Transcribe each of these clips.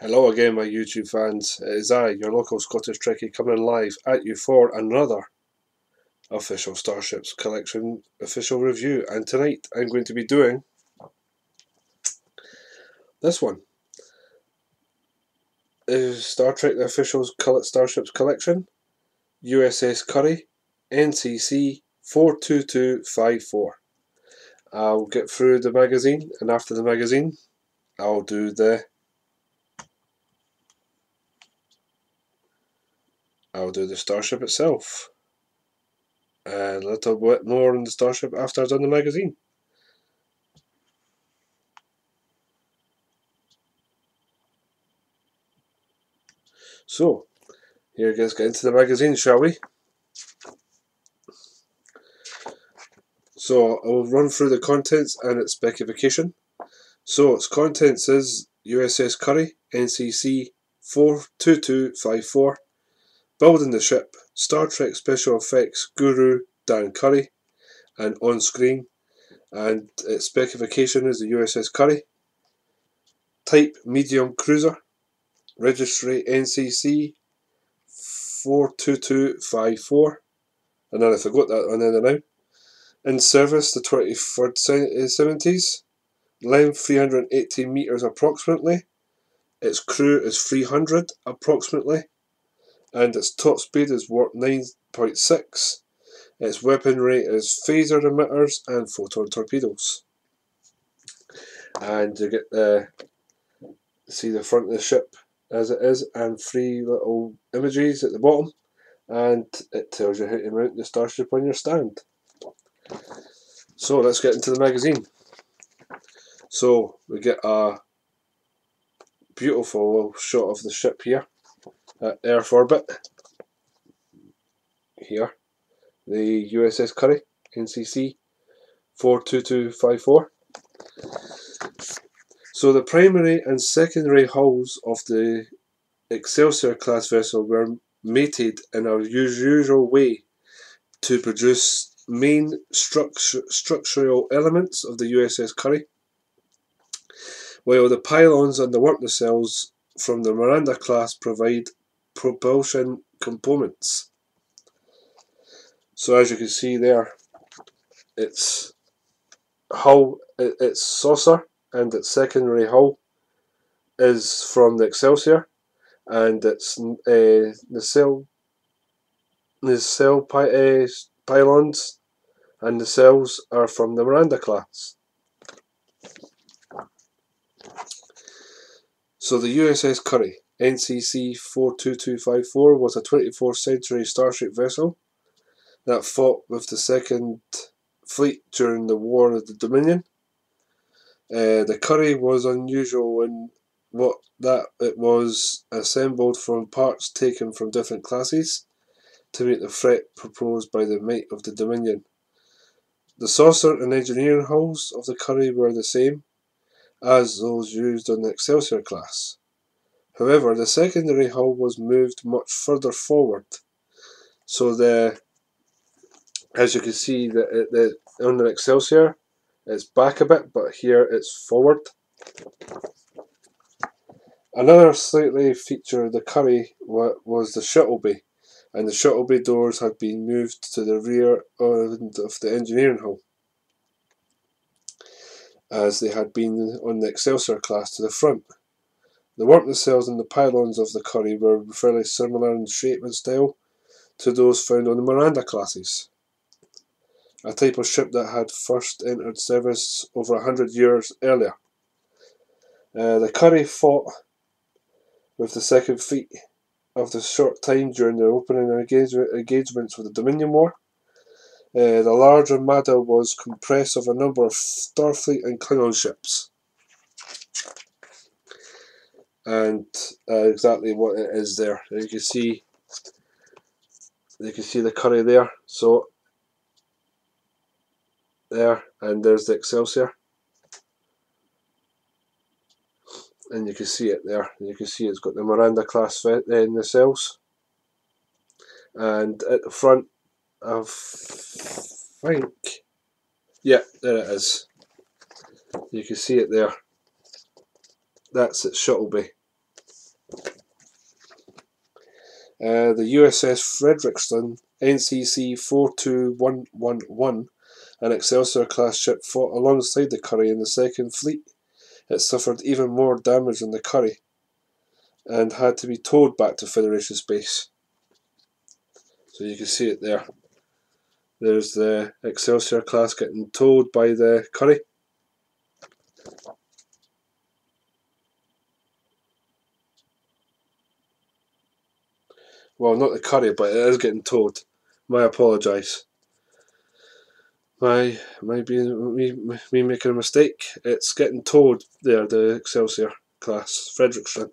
Hello again, my YouTube fans. It is I, your local Scottish Trekkie, coming live at you for another official Starships collection official review. And tonight I'm going to be doing this one. Is Star Trek the official Starships collection, USS Curry, NCC-42254. I'll get through the magazine, and after the magazine I'll do the Starship itself. And a little bit more on the Starship after I've done the magazine. So, let's get into the magazine, shall we? So, I will run through the contents and its specification. So, its contents is USS Curry, NCC 42254, building the ship, Star Trek special effects guru Dan Curry, and on screen, and its specification is the USS Curry, type medium cruiser, registry NCC 42254, and then I forgot that one there now. In service the 23rd '70s, length 380 metres approximately, its crew is 300 approximately, and its top speed is Warp 9.6. Its weaponry is phaser emitters and photon torpedoes. And you get see the front of the ship as it is, and three little images at the bottom, and it tells you how to mount the Starship on your stand. So let's get into the magazine. So we get a beautiful shot of the ship here at Earth orbit. Here, the USS Curry, NCC 42254. So the primary and secondary hulls of the Excelsior class vessel were mated in a usual way to produce main structural elements of the USS Curry, while the pylons and the warp nacelles from the Miranda class provide propulsion components. So as you can see there, its hull, its saucer and its secondary hull is from the Excelsior, and its nacelle pylons and nacelles are from the Miranda class. So the USS Curry, NCC 42254, was a 24th century starship vessel that fought with the Second Fleet during the War of the Dominion. The Curry was unusual in that it was assembled from parts taken from different classes to meet the threat proposed by the might of the Dominion. The saucer and engineering hulls of the Curry were the same as those used on the Excelsior class. However, the secondary hull was moved much further forward. So as you can see, on the Excelsior, it's back a bit, but here it's forward. Another slightly feature of the Curry was the shuttle bay, and the shuttle bay doors had been moved to the rear end of the engineering hull, as they had been on the Excelsior class to the front. The warp nacelles and the pylons of the Curry were fairly similar in shape and style to those found on the Miranda classes, a type of ship that had first entered service over 100 years earlier. The Curry fought with the Second Fleet of the short time during the opening engagements with the Dominion War. The large armada was comprised of a number of Starfleet and Klingon ships, and exactly what it is there. You can see the Curry there. So there, and there's the Excelsior, and you can see it there. You can see it's got the Miranda class nacelles, and at the front, I think, yeah, there it is. You can see it there. That's its shuttle bay. The USS Frederickson NCC-42154, an Excelsior class ship, fought alongside the Curry in the Second Fleet. It suffered even more damage than the Curry and had to be towed back to Federation space. So you can see it there. There's the Excelsior class getting towed by the Curry. Well, not the Curry, but it is getting towed. I apologise. Me making a mistake. It's getting towed there, the Excelsior class Frederickson.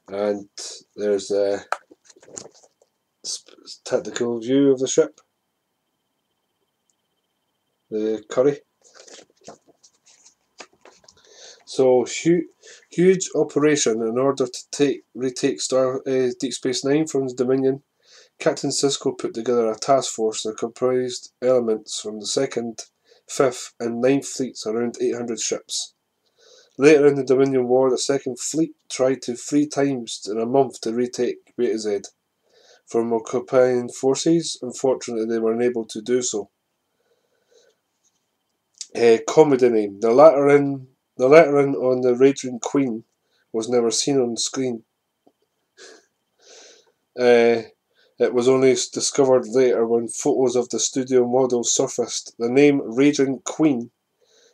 And there's a technical view of the ship, the Curry. So huge operation in order to retake Deep Space Nine from the Dominion. Captain Sisko put together a task force that comprised elements from the 2nd, 5th and 9th fleets, around 800 ships. Later in the Dominion War, the 2nd Fleet tried to 3 times in a month to retake Beta Z from occupying forces. Unfortunately, they were unable to do so. Comedy name. The lettering on the Raging Queen was never seen on screen. It was only discovered later when photos of the studio model surfaced. The name Raging Queen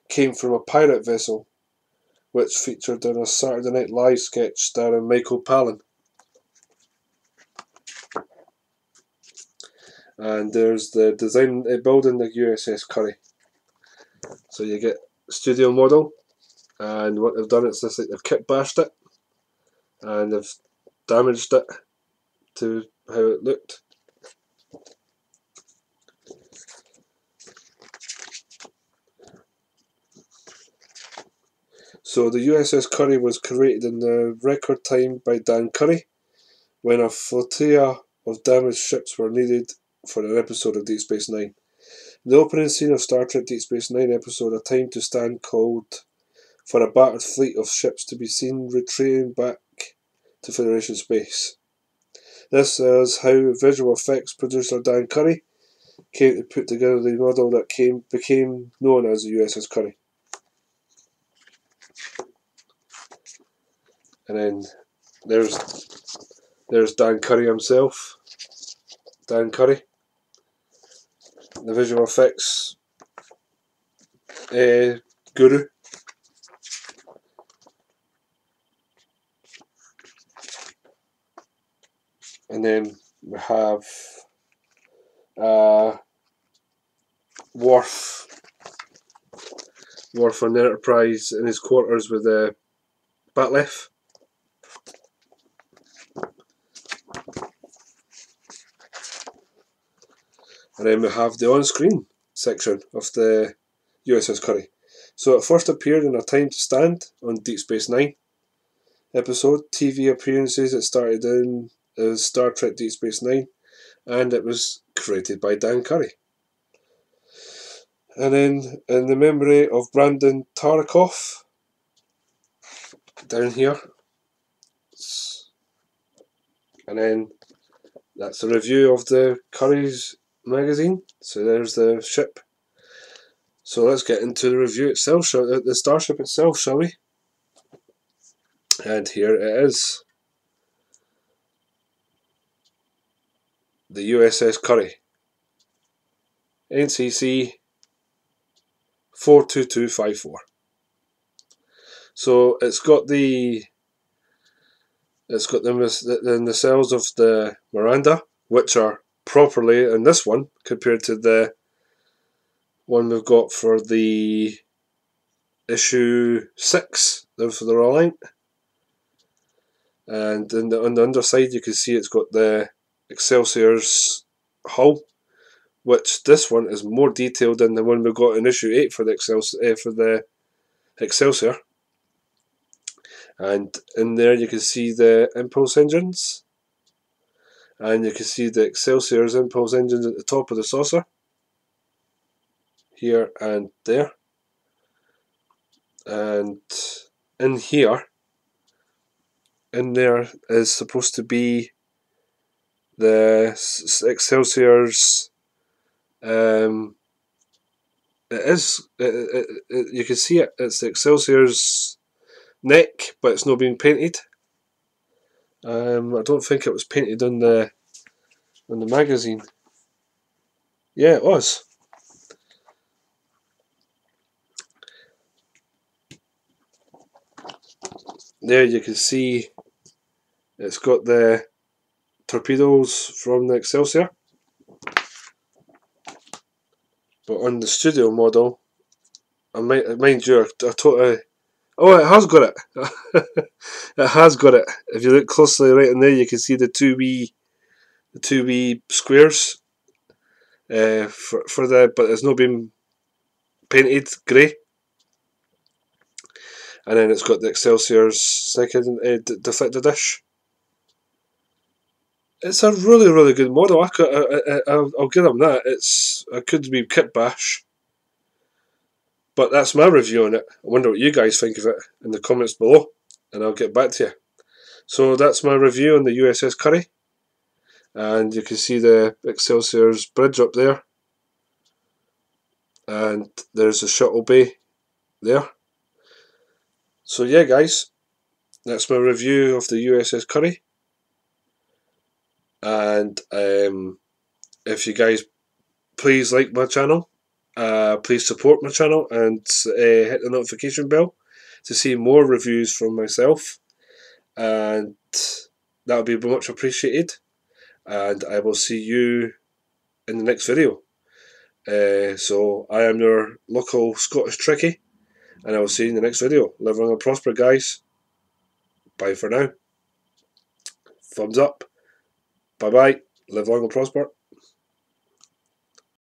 came from a pirate vessel, which featured in a Saturday Night Live sketch starring Michael Palin. And there's the design building the USS Curry. So you get studio model, and what they've done is just like they've kit bashed it, and they've damaged it to how it looked. So the USS Curry was created in the record time by Dan Curry, when a flotilla of damaged ships were needed for an episode of Deep Space Nine. The opening scene of Star Trek Deep Space Nine episode A Time to Stand called for a battered fleet of ships to be seen retreating back to Federation space. This is how visual effects producer Dan Curry came to put together the model that became known as the USS Curry. And then there's Dan Curry himself. Dan Curry, the visual effects guru. And then we have Worf on the Enterprise in his quarters with the Batleth. And then we have the on-screen section of the USS Curry. So it first appeared in A Time to Stand on Deep Space Nine episode. TV appearances it started in as Star Trek Deep Space Nine, and it was created by Dan Curry. And then in the memory of Brandon Tarikoff, down here. And then that's a review of the Curry's magazine. So there's the ship. So let's get into the review itself, the Starship itself, shall we? And here it is. The USS Curry. NCC-42254. So it's got the nacelles of the Miranda, which are properly in this one compared to the one we've got for the issue 6 for the Reliant. And on the underside you can see it's got the Excelsior's hull, which this one is more detailed than the one we got in issue 8 for the Excelsior. And in there you can see the impulse engines, and you can see the Excelsior's impulse engines at the top of the saucer, here and there. And in here in there is supposed to be the Excelsior's. You can see it. It's the Excelsior's neck, but it's not being painted. I don't think it was painted on the magazine. Yeah, it was. There you can see it's got the torpedoes from the Excelsior. But on the studio model, mind you, I totally. Oh, it has got it. It has got it. If you look closely, right in there, you can see the two wee squares. For the, but it's not been painted grey. And then it's got the Excelsior's second deflector dish. It's a really, really good model. I'll give them that. It could be kit bash, but that's my review on it. I wonder what you guys think of it in the comments below, and I'll get back to you. So that's my review on the USS Curry, and you can see the Excelsior's bridge up there, and there's a shuttle bay there. So yeah, guys, that's my review of the USS Curry. And if you guys please like my channel, please support my channel, and hit the notification bell to see more reviews from myself, and that would be much appreciated. And I will see you in the next video. So I am your local Scottish Trekkie, and I will see you in the next video. Live long and prosper, guys. Bye for now. Thumbs up. Bye bye. Live long and prosper.